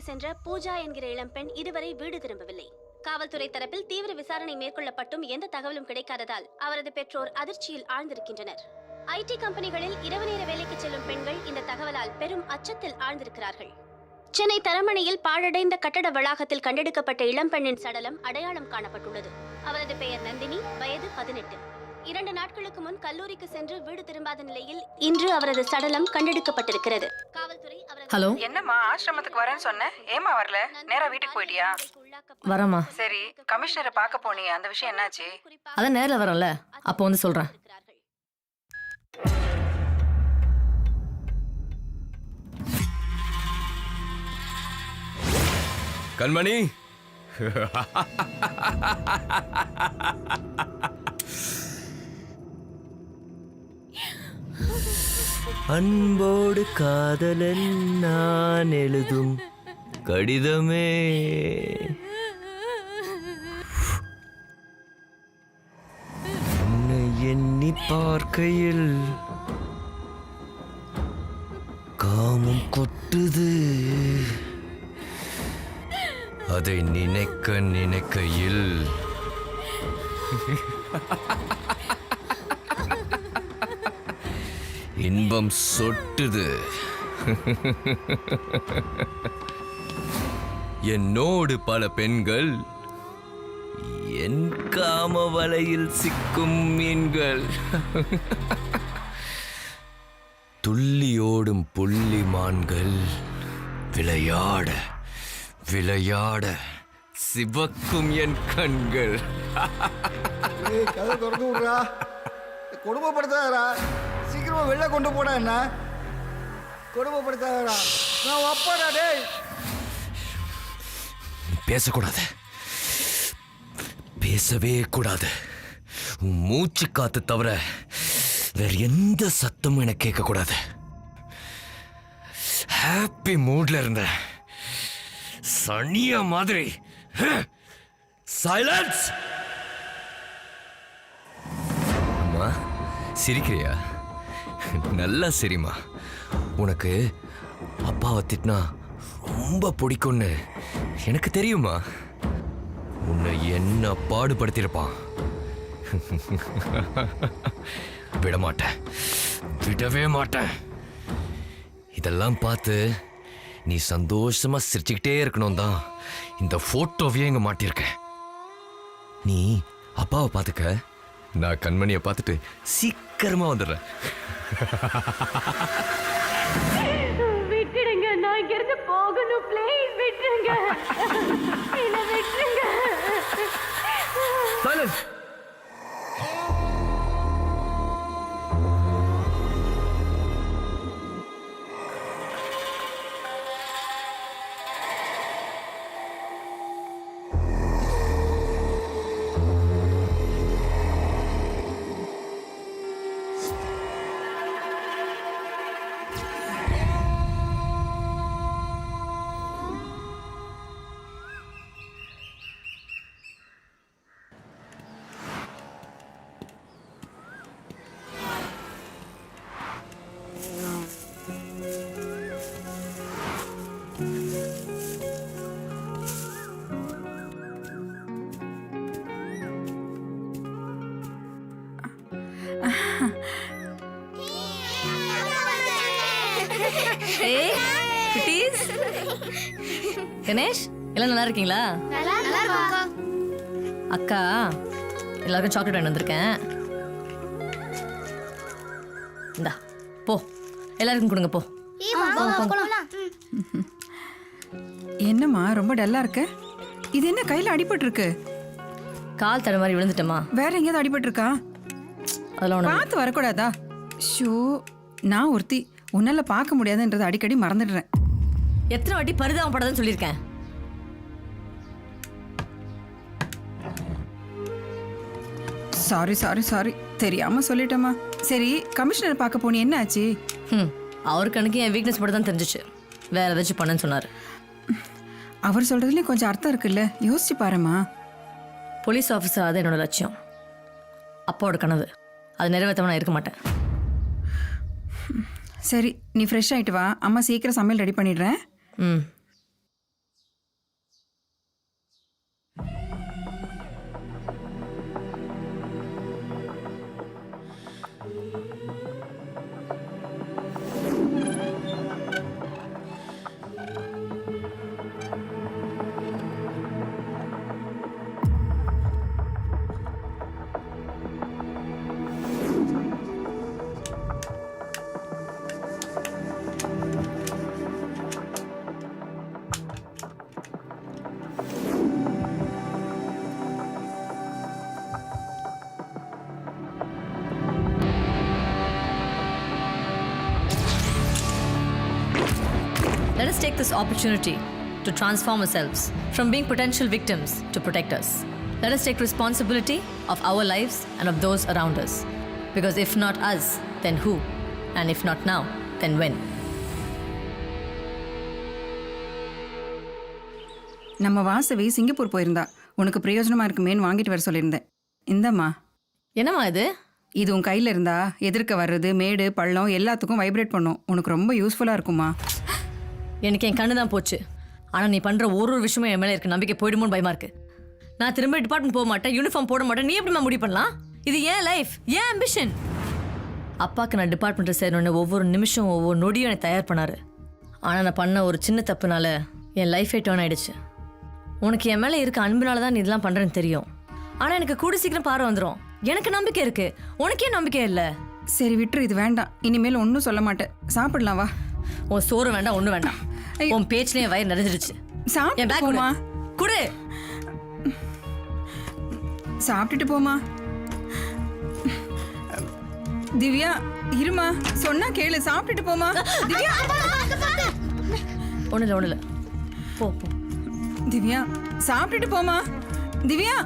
சென்ற பூஜா என்கிற இளம்பெண் இதுவரை வீடு திரும்பவில்லை. காவல்துறை தரப்பில் தீவிர விசாரணை மேற்கொள்ளப்பட்டும் எந்த தகவலும் கிடைக்காததால் அவரது பெற்றோர் அதிர்ச்சியில் ஆழ்ந்திருக்கின்றனர். ஐடி கம்பெனிகளில் இரவு நேர வேலைக்கு செல்லும் பெண்கள் இந்த தகவலால் பெரும் அச்சத்தில் ஆழ்ந்திருக்கிறார்கள். சென்னை தரமணியில் பாழடைந்த கட்டட வளாகத்தில் கண்டெடுக்கப்பட்ட இளம்பெண்ணின் சடலம் அடையாளம் காணப்பட்டுள்ளது. அவரது பெயர் நந்தினி, வயது 18. 2 நாட்களுக்கு முன் கல்லூரிக்கு சென்று வீடு திரும்பாத நிலையில் இன்று அவரது சடலம் கண்டெடுக்கப்பட்டிருக்கிறது. காவல்துறை ஹலோ, என்னம்மா ஆசிரமத்துக்கு வரேன்னு சொன்னேன், ஏமா வரல? நேரா வீட்டுக்கு போயிட்டியா? வரமா? சரி, கமிஷனரை பார்க்க போனியே, அந்த விஷயம் என்னாச்சு? அதான் நேரில் வரல, அப்போ வந்து சொல்றேன். கண்மணி, அன்போடு காதலன் நான் எழுதும் கடிதமே, உன்னை எண்ணி பார்க்கையில் காமம் கொட்டுது, அதை நினைக்க நினைக்கையில் இன்பம் சொட்டுது. என்னோடு பல பெண்கள், என் காம வலையில் சிக்கும் மீன்கள். துள்ளியோடும் புள்ளிமான்கள் விளையாட விளையாட சிவக்கும் என் கண்கள். கதை திறந்து விடுறா, கொடுமைப்படுத்தாதரா, சீக்கிரமா வெளில கொண்டு போடா. என்ன கொடுமைப்படுத்தாதரா, நான் அப்பாடா. டேய், பேசக்கூடாது, பேசவே கூடாது. உன் மூச்சு காத்து தவிர வேற எந்த சத்தமும் எனக்கு கேட்க கூடாது. ஹாப்பி மூட்ல இருந்த சனியா மாதிரி சைலன்ஸ். அம்மா, சிரிக்கிறியா? நல்லா சரிம்மா. உனக்கு அப்பாவை திட்டினா ரொம்ப பிடிக்கும்னு எனக்கு தெரியுமா. உன்னை என்ன பாடுபடுத்தியிருப்பான். விட மாட்டேன், விடவே மாட்டேன். இதெல்லாம் பார்த்து நீ சந்தோஷமா சிரிச்சுக்கிட்டே இருக்கணும் தான் இந்த போட்டோவையே இங்க மாட்டியிருக்கேன். நீ அப்பாவை பார்த்துக்க, நான் கண்மணியை பார்த்துட்டு சீக்கிரமா வந்துடுறேன். விட்டுடுங்க, நான் இங்கிருந்து போகணும். ப்ளீஸ் விட்டுடுங்க, என்ன விட்டுடுங்க. சைலன்ஸ். கணேஷ், எல்லாம் நல்லா இருக்கீங்களா? அக்கா, எல்லாருக்கும் சாக்லேட் வாங்கி வந்திருக்கேன். இந்தா போ, எல்லாருக்கும் கொடுங்க போ. என்னம்மா ரொம்ப டல்லா இருக்க? இது என்ன கையில அடிபட்டு இருக்கு? கால் தட மாதிரி விழுந்துட்டமா. வேற எங்கேயாவது அடிபட்டு இருக்கா? அதெல்லாம் ஒண்ணு. பார்த்து வரக்கூடாதா? ஷோ, நான் ஒருத்தி உன்னால பார்க்க முடியாதுன்றதை அடிக்கடி மறந்துடுறேன். எத்தனை வாட்டி பரிதாபப்படாதுன்னு சொல்லியிருக்கேன். சாரி சாரி சாரி, தெரியாம சொல்லிட்டேம்மா. சரி, கமிஷனர் பார்க்க போனி, என்ன ஆச்சு? அவர் கணக்கு என் வீக்னஸ் மட்டும் தான் தெரிஞ்சிச்சு. வேற ஏதாச்சும் பண்ணன்னு சொன்னார். அவர் சொல்றதுலயும் கொஞ்சம் அர்த்தம் இருக்குல்ல, யோசிச்சு பாருமா. போலீஸ் ஆஃபீஸர் அது என்னோட லட்சியம், அப்பாவோட கனவு. அது நிறைவேற்றாம நான் இருக்க மாட்டேன். சரி, நீ ஃப்ரெஷ் ஆயிட்டு வா, அம்மா சீக்கிரம் சமையல் ரெடி பண்ணிடுறேன். take this opportunity to transform ourselves from being potential victims to protectors. Let us take responsibility of our lives and of those around us. Because if not us, then who? And if not now, then when? நம்ம Vasavi Singapore போயிருந்தா உனக்கு பிரயோஜனமா இருக்குமேன்னு வாங்கிட்டு வர சொல்லியிருந்தேன். இந்தம்மா, என்னம்மா இது? இது உன் கையில் இருந்தா எதிர்க்க வர்றது மேடு பள்ளம் எல்லாத்துக்கும் வைப்ரேட் பண்ணும். உனக்கு ரொம்ப யூஸ்ஃபுல்லாக இருக்குமா. எனக்கு என் கண்ணு தான் போச்சு. ஆனால் நீ பண்ணுற ஒரு விஷயமும் என் மேலே இருக்க நம்பிக்கை போயிடுமோன்னு பயமா இருக்கு. நான் திரும்ப டிபார்ட்மெண்ட் போக மாட்டேன், யூனிஃபார்ம் போட மாட்டேன். நீ எப்படிமா முடிவு பண்ணலாம்? இது ஏன் லைஃப், ஏன் அம்பிஷன். அப்பாவுக்கு நான் டிபார்ட்மெண்ட்டில் சேரணுன்னு ஒவ்வொரு நிமிஷம் ஒவ்வொரு நொடியும் என்னை தயார் பண்ணாரு. ஆனால் நான் பண்ண ஒரு சின்ன தப்புனால என் லைஃபே டேர்ன் ஆயிடுச்சு. உனக்கு என் மேலே இருக்க அன்புனால தான் நீ இதெல்லாம் பண்ணுறேன்னு தெரியும். ஆனால் எனக்கு கூட சீக்கிரம் பார்வை வந்துடும். எனக்கு நம்பிக்கை இருக்கு, உனக்கே நம்பிக்கை இல்லை. சரி விட்டுரு, இது வேண்டாம். இனிமேல் ஒன்றும் சொல்ல மாட்டேன். சாப்பிடலாம் வா. உன் சோறு வேண்டாம், ஒன்றும் வேண்டாம். உன் பேச்சுலேயே வயிறு நிறைஞ்சிருச்சு. என் பேக் சாப்பிட்டுமா குடு. சாப்பிட்டுட்டு போமா. திவ்யா இருமா, சொன்னா கேளு. சாப்பிட்டுட்டு போமா. திவ்யா ஒன்றும் இல்லை, ஒன்றும் இல்லை. போ போ. திவ்யா சாப்பிட்டுட்டு போமா. திவ்யா